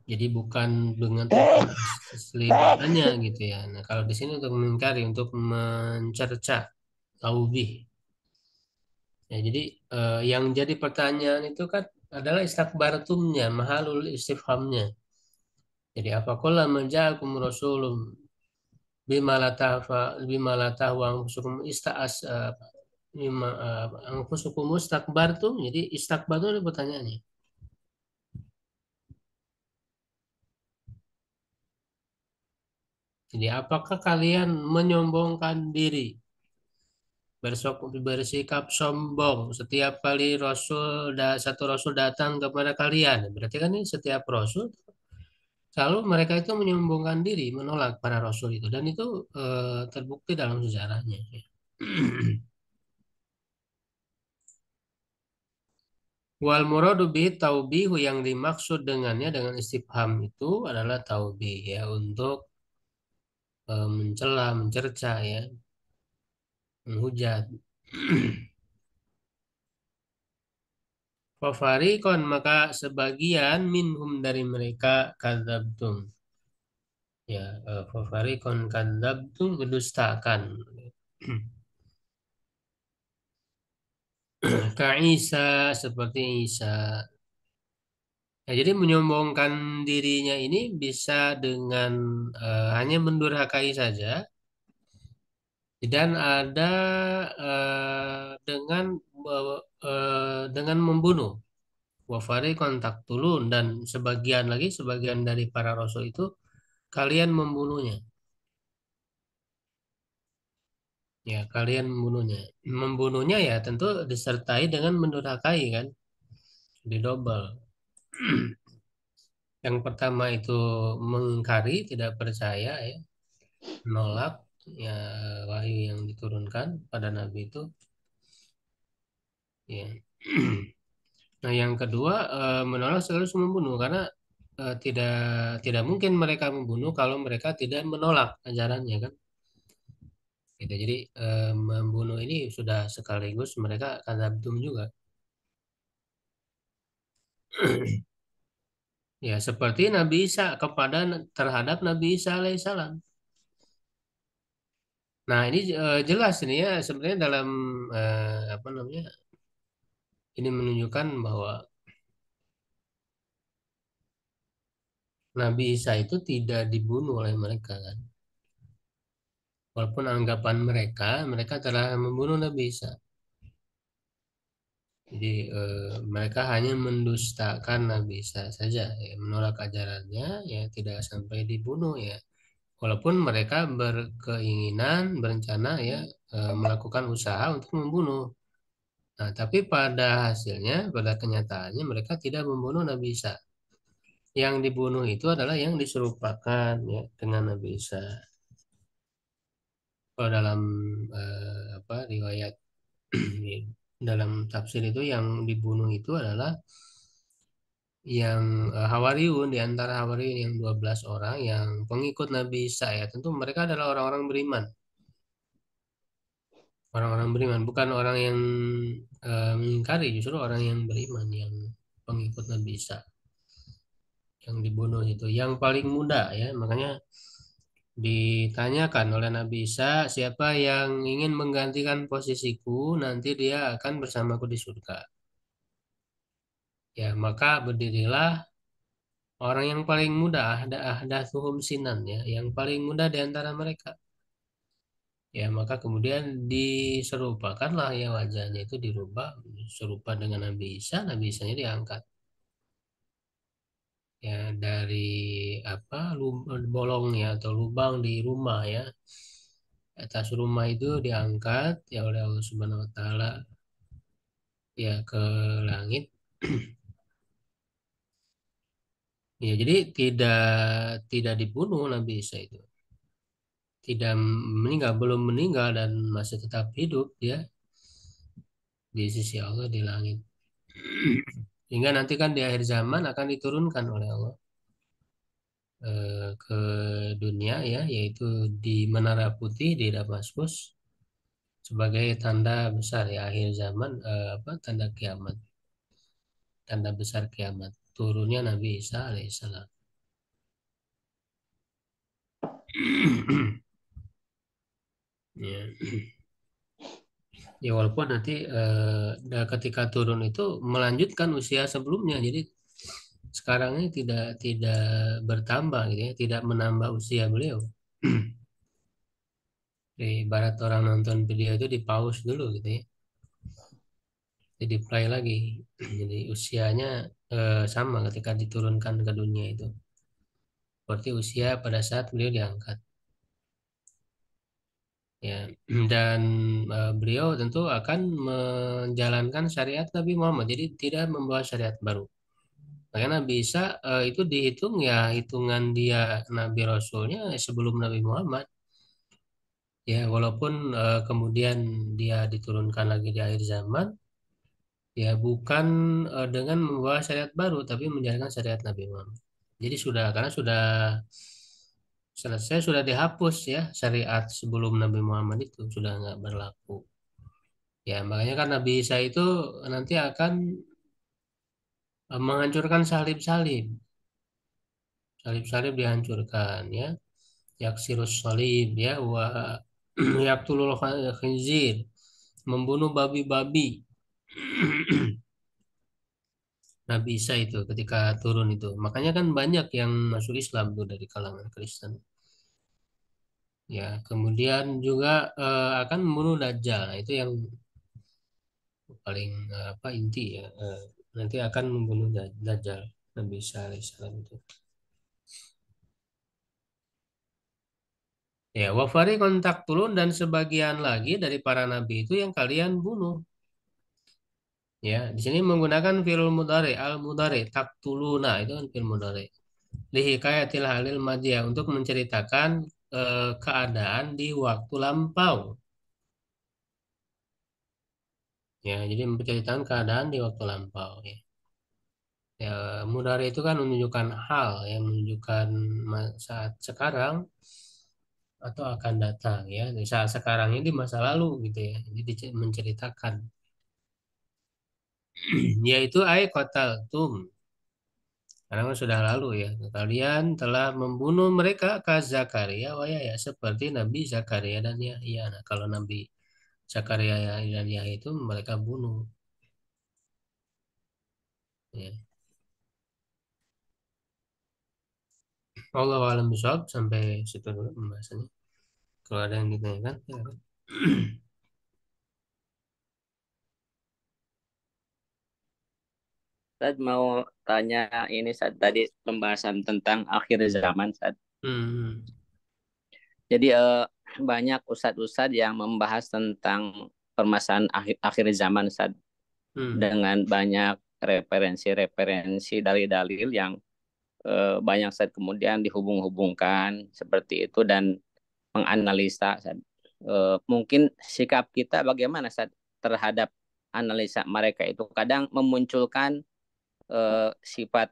Jadi bukan dengan tujuan asli bertanya gitu ya. Nah, kalau di sini untuk mengingkari, untuk mencerca, taubih. Ya, jadi yang jadi pertanyaan itu kan adalah istakbartumnya, mahalul istifhamnya. Jadi apakala menja'akum rasulun bima la tahwa anfusukum ista'as bima anfusukum istakbartum. Jadi istakbartum itu pertanyaannya. Jadi apakah kalian menyombongkan diri, bersikap sombong setiap kali satu rasul datang kepada kalian? Berarti kan ini setiap rasul selalu mereka itu menyombongkan diri, menolak para rasul itu, dan itu terbukti dalam sejarahnya. Wal muradu bi taubihu yang dimaksud dengannya dengan istifham itu adalah taubih ya untuk mencela, mencerca ya, menghujat. Fafarikon maka sebagian minhum dari mereka kadzabtum. Ya, fafarikon kadzabtum mendustakan. Ka Isa seperti Isa. Ya, jadi menyombongkan dirinya ini bisa dengan hanya mendurhakai saja dan ada dengan membunuh. Wafari kontak tulun dan sebagian dari para rasul itu kalian membunuhnya. Ya, kalian membunuhnya. Membunuhnya ya tentu disertai dengan mendurhakai kan, di double. Yang pertama itu mengingkari, tidak percaya ya, menolak ya wahyu yang diturunkan pada Nabi itu. Ya. Nah, yang kedua menolak sekaligus membunuh karena tidak tidak mungkin mereka membunuh kalau mereka tidak menolak ajarannya kan. Gitu. Jadi membunuh ini sudah sekaligus mereka kadzabtum juga. Ya, seperti Nabi Isa terhadap Nabi Isa alaihissalam. Nah, ini jelas ini ya sebenarnya dalam apa namanya? Ini menunjukkan bahwa Nabi Isa itu tidak dibunuh oleh mereka kan. Walaupun anggapan mereka telah membunuh Nabi Isa. Jadi mereka hanya mendustakan Nabi Isa saja, ya, menolak ajarannya, ya tidak sampai dibunuh ya. Walaupun mereka berkeinginan, berencana ya melakukan usaha untuk membunuh. Nah, tapi pada hasilnya, pada kenyataannya mereka tidak membunuh Nabi Isa. Yang dibunuh itu adalah yang diserupakan ya dengan Nabi Isa. Kalau dalam apa riwayat dalam tafsir itu yang dibunuh itu adalah yang Hawariun, di antara Hawariun yang 12 orang yang pengikut Nabi Isa ya, tentu mereka adalah orang-orang beriman. Orang-orang beriman, bukan orang yang mengingkari, justru orang yang beriman, yang pengikut Nabi Isa yang dibunuh itu, yang paling muda ya. Makanya ditanyakan oleh Nabi Isa, siapa yang ingin menggantikan posisiku, nanti dia akan bersamaku di surga. Ya, maka berdirilah orang yang paling muda, ahdatsuhum sinan ya, yang paling muda di antara mereka. Ya, maka kemudian diserupakanlah ya, wajahnya itu dirubah serupa dengan Nabi Isa, Nabi Isanya diangkat. Ya, dari apa bolong ya atau lubang di rumah ya. Atas rumah itu diangkat ya oleh Allah Subhanahu wa taala ya ke langit. Ya, jadi tidak dibunuh Nabi Isa itu. Tidak meninggal, belum meninggal dan masih tetap hidup ya di sisi Allah di langit. Hingga nanti kan di akhir zaman akan diturunkan oleh Allah ke dunia ya, yaitu di Menara Putih di Damaskus sebagai tanda besar ya akhir zaman, apa tanda kiamat, tanda besar kiamat, turunnya Nabi Isa alaihissalam. Ya. Ya walaupun nanti ketika turun itu melanjutkan usia sebelumnya, jadi sekarang ini tidak bertambah gitu ya, tidak menambah usia beliau. Di barat orang nonton video itu di pause dulu gitu ya, jadi play lagi. Jadi usianya sama ketika diturunkan ke dunia itu, seperti usia pada saat beliau diangkat. Ya, dan beliau tentu akan menjalankan syariat Nabi Muhammad, jadi tidak membawa syariat baru. Makanya Nabi Isa itu dihitung ya hitungan dia Nabi Rasulnya sebelum Nabi Muhammad. Ya, walaupun kemudian dia diturunkan lagi di akhir zaman, ya bukan dengan membawa syariat baru, tapi menjalankan syariat Nabi Muhammad. Jadi sudah, karena sudah selesai, sudah dihapus ya syariat sebelum Nabi Muhammad itu sudah nggak berlaku. Ya, makanya kan Nabi Isa itu nanti akan menghancurkan salib-salib. Salib-salib dihancurkan ya. Yaksirus salib ya wa yaktulul khinzir, membunuh babi-babi. Nabi Isa itu ketika turun itu. Makanya kan banyak yang masuk Islam tuh dari kalangan Kristen. Ya, kemudian juga akan membunuh Dajjal. Nah, itu yang paling apa inti ya. Nanti akan membunuh Dajjal Nabi Isa alaihissalam itu. Ya, wafari kontak turun dan sebagian lagi dari para nabi itu yang kalian bunuh. Ya, di sini menggunakan fi'il mudhari, al mudhari, taktuluna itu kan fi'il mudhari. Lihikayatil halil madiyah untuk menceritakan keadaan di waktu lampau. Ya, jadi menceritakan keadaan di waktu lampau ya. Ya, mudhari itu kan menunjukkan hal yang menunjukkan saat sekarang atau akan datang ya. Di saat sekarang ini di masa lalu gitu ya. Jadi menceritakan yaitu kotal tum, karena kan sudah lalu ya. Kalian telah membunuh mereka ke Zakaria wa Yahya seperti Nabi Zakaria dan Yahya. Nah, kalau Nabi Zakaria dan Yahya itu mereka bunuh. Ya. Allah alam bisawab, sampai situ dulu pembahasannya. Kalau ada yang ditanyakan, silakan. Saya mau tanya ini saat tadi pembahasan tentang akhir zaman saat. Hmm. Jadi banyak ustadz-ustadz yang membahas tentang permasalahan akhir zaman saat Hmm. dengan banyak referensi-referensi dari dalil yang banyak saat kemudian dihubung-hubungkan seperti itu dan menganalisa saat. Mungkin sikap kita bagaimana saat terhadap analisa mereka itu kadang memunculkan sifat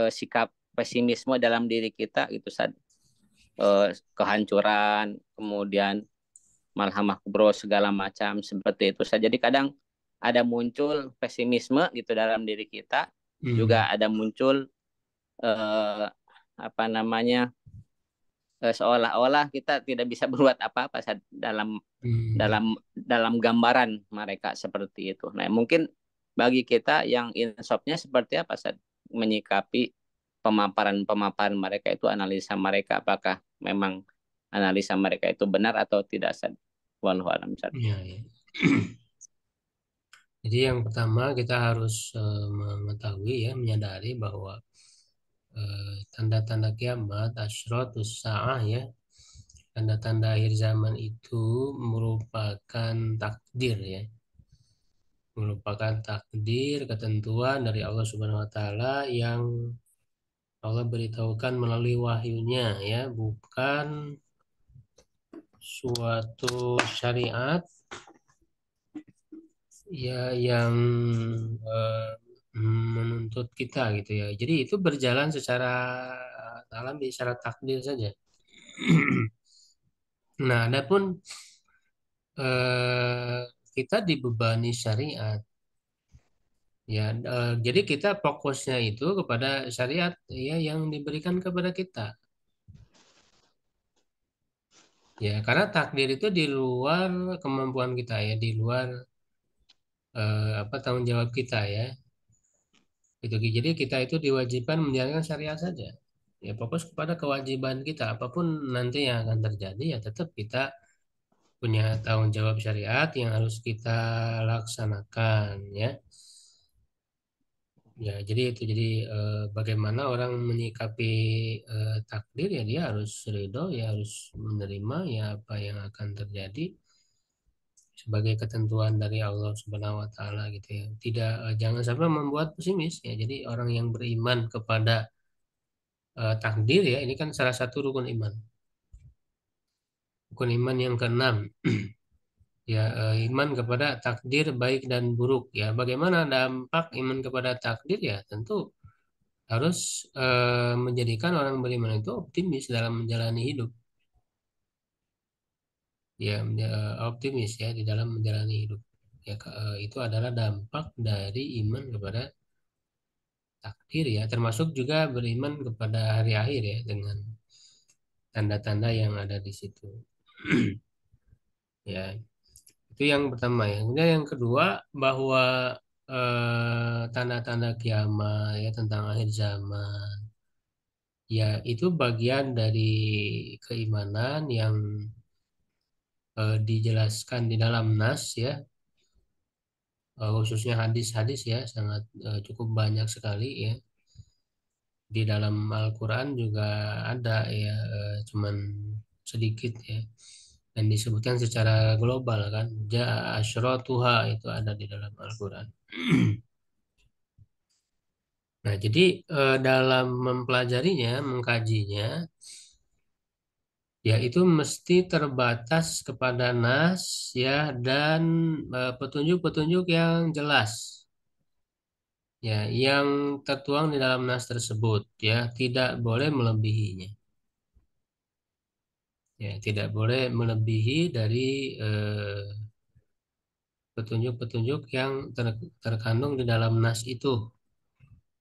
sikap pesimisme dalam diri kita itu saat kehancuran kemudian malhamah kubro segala macam seperti itu saja. Jadi kadang ada muncul pesimisme gitu dalam diri kita, Hmm. juga ada muncul eh, apa namanya seolah-olah kita tidak bisa berbuat apa-apa dalam Hmm. dalam gambaran mereka seperti itu. Nah, mungkin bagi kita yang insopnya seperti apa saat menyikapi pemaparan-pemaparan mereka itu, analisa mereka apakah memang analisa mereka itu benar atau tidak saat. Wallahu alam saat. Ya, ya. Jadi yang pertama kita harus mengetahui ya, menyadari bahwa tanda-tanda kiamat, asyratus sa'ah ya, tanda-tanda akhir zaman itu merupakan takdir ya, merupakan takdir ketentuan dari Allah Subhanahu wa taala yang Allah beritahukan melalui wahyunya ya, bukan suatu syariat ya yang eh, menuntut kita gitu ya. Jadi itu berjalan secara alami, secara takdir saja. Nah, adapun eh, kita dibebani syariat ya, jadi kita fokusnya itu kepada syariat ya yang diberikan kepada kita ya, karena takdir itu di luar kemampuan kita ya, di luar apa tanggung jawab kita ya. Itu jadi kita itu diwajibkan menjalankan syariat saja. Ya fokus kepada kewajiban kita, apapun nanti yang akan terjadi ya tetap kita punya tanggung jawab syariat yang harus kita laksanakan ya. Ya, jadi itu jadi bagaimana orang menyikapi takdir ya, dia harus ridho ya, harus menerima ya apa yang akan terjadi sebagai ketentuan dari Allah Subhanahu wa taala gitu ya. Tidak jangan sampai membuat pesimis ya. Jadi orang yang beriman kepada takdir ya, ini kan salah satu rukun iman. Rukun iman yang keenam ya, iman kepada takdir baik dan buruk ya. Bagaimana dampak iman kepada takdir ya? Tentu harus menjadikan orang beriman itu optimis dalam menjalani hidup ya, optimis ya di dalam menjalani hidup ya, itu adalah dampak dari iman kepada takdir ya, termasuk juga beriman kepada hari akhir ya dengan tanda-tanda yang ada di situ. Ya, itu yang pertama ya. Kemudian yang kedua bahwa tanda-tanda kiamat ya, tentang akhir zaman ya, itu bagian dari keimanan yang dijelaskan di dalam nas ya, khususnya hadis-hadis ya, sangat cukup banyak sekali ya. Di dalam Al-Quran juga ada ya, cuman sedikit ya, dan disebutkan secara global kan, ja asyratuha itu ada di dalam Al-Quran. Nah, jadi dalam mempelajarinya, mengkajinya, ya itu mesti terbatas kepada nas ya, dan petunjuk-petunjuk yang jelas ya, yang tertuang di dalam nas tersebut ya, tidak boleh melebihinya ya, tidak boleh melebihi dari eh, petunjuk-petunjuk yang terkandung di dalam nas itu.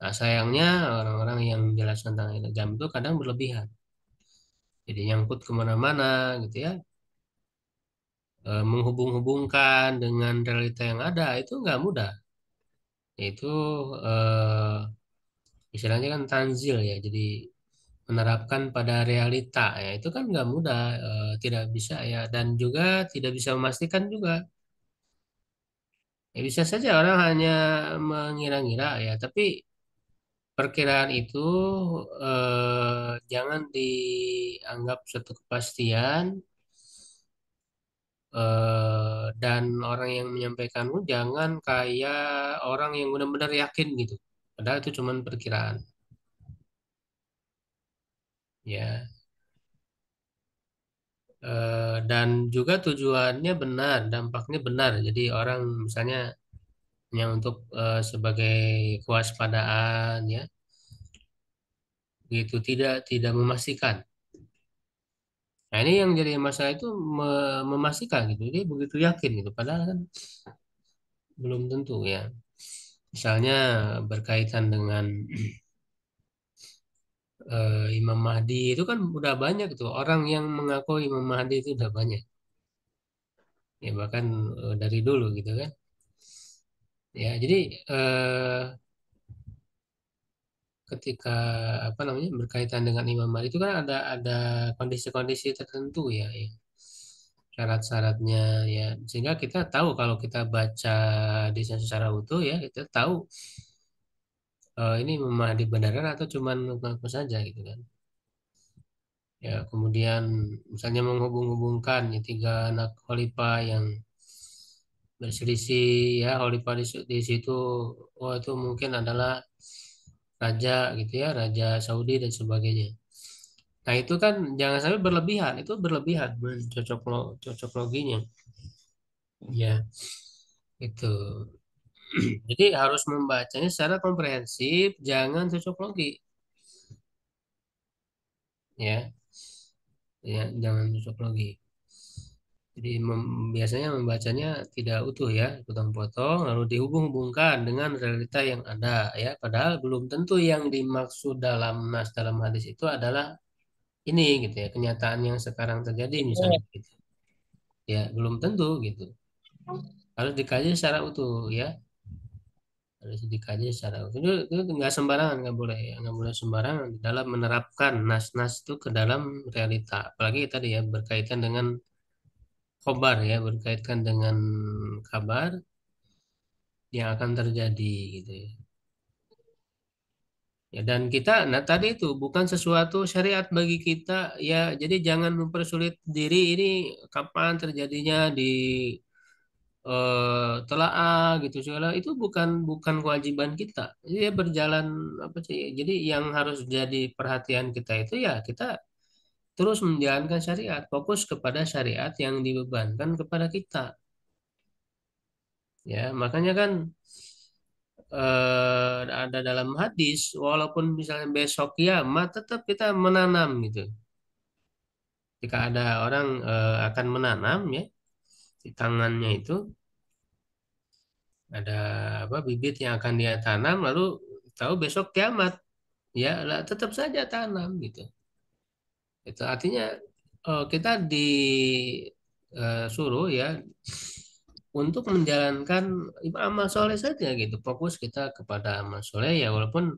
Nah, sayangnya orang-orang yang menjelaskan tentang jam itu kadang berlebihan, jadi nyangkut kemana-mana gitu ya. Menghubung-hubungkan dengan realita yang ada itu nggak mudah. Itu eh, istilahnya kan tanzil ya, jadi menerapkan pada realita ya, itu kan nggak mudah, tidak bisa ya, dan juga tidak bisa memastikan juga Ya, bisa saja orang hanya mengira-ngira ya, tapi perkiraan itu jangan dianggap suatu kepastian, dan orang yang menyampaikanmu jangan kayak orang yang benar-benar yakin gitu. Padahal itu cuma perkiraan. Ya, dan juga tujuannya benar, dampaknya benar. Jadi orang misalnya hanya untuk sebagai kewaspadaan ya, gitu tidak memastikan. Nah ini yang jadi masalah itu memastikan gitu. Jadi begitu yakin gitu. Padahal kan belum tentu ya. Misalnya berkaitan dengan Imam Mahdi itu kan udah banyak tuh orang yang mengaku Imam Mahdi itu udah banyak. Ya bahkan dari dulu gitu kan. Ya jadi ketika apa namanya berkaitan dengan Imam Mahdi itu kan ada kondisi-kondisi tertentu ya, ya. Syarat-syaratnya ya sehingga kita tahu kalau kita baca hadisnya secara utuh ya kita tahu ini Imam Mahdi beneran atau cuman ngaku saja gitu kan. Ya, kemudian misalnya menghubung-hubungkan ya, tiga anak khalifah yang berselisih ya khalifah di situ, oh itu mungkin adalah raja gitu ya, raja Saudi dan sebagainya. Nah itu kan jangan sampai berlebihan, itu berlebihan cocok loginya. Ya itu. Jadi harus membacanya secara komprehensif, jangan cocok logi. Ya, ya jangan cocok logi. Jadi biasanya membacanya tidak utuh ya, potong-potong lalu dihubung-hubungkan dengan realita yang ada ya. Padahal belum tentu yang dimaksud dalam nas dalam hadis itu adalah ini gitu ya, kenyataan yang sekarang terjadi misalnya gitu. Ya, belum tentu gitu. Harus dikaji secara utuh ya. Harus dikaji secara utuh. Itu nggak sembarangan, nggak boleh ya, nggak boleh sembarangan dalam menerapkan nas-nas itu ke dalam realita. Apalagi tadi ya berkaitan dengan khobar ya, berkaitan dengan kabar yang akan terjadi gitu ya. Ya, dan kita, nah tadi itu bukan sesuatu syariat bagi kita ya, jadi jangan mempersulit diri ini kapan terjadinya di telaah gitu segala itu bukan kewajiban kita. Jadi ya berjalan apa sih? Jadi yang harus jadi perhatian kita itu ya kita terus menjalankan syariat, fokus kepada syariat yang dibebankan kepada kita. Ya, makanya kan ada dalam hadis, walaupun misalnya besok kiamat, tetap kita menanam gitu. Jika ada orang akan menanam ya, di tangannya itu ada apa bibit yang akan dia tanam, lalu tahu besok kiamat, ya lah tetap saja tanam gitu. Itu artinya kita disuruh ya untuk menjalankan amal soleh saja gitu. Fokus kita kepada amal soleh ya, walaupun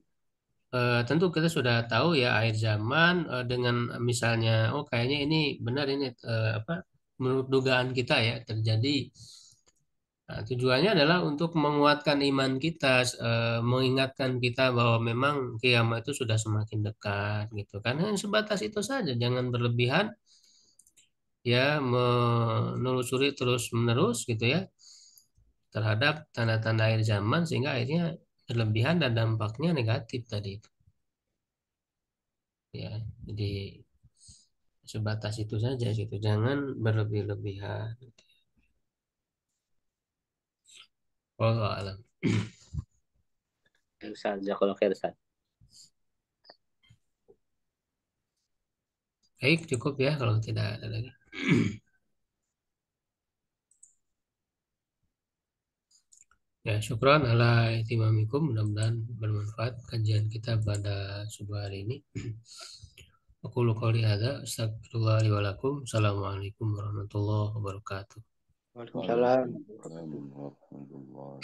tentu kita sudah tahu ya akhir zaman dengan misalnya oh kayaknya ini benar ini apa menurut dugaan kita ya terjadi. Nah, tujuannya adalah untuk menguatkan iman kita, mengingatkan kita bahwa memang kiamat itu sudah semakin dekat gitu kan. Hanya sebatas itu saja, jangan berlebihan ya menelusuri terus-menerus gitu ya terhadap tanda-tanda akhir zaman sehingga akhirnya berlebihan dan dampaknya negatif tadi itu. Ya, jadi sebatas itu saja gitu jangan berlebih-lebihan. Wallahu alam. Ustaz, jazakallahu khair, Ustaz. Baik cukup ya kalau tidak ada lagi. Ya syukron ala itimamikum mudah-mudahan bermanfaat kajian kita pada subuh hari ini. Aku qouli hadza astagfirullah li wa lakum. Assalamualaikum warahmatullahi wabarakatuh. Waalaikumsalam warahmatullahi wabarakatuh.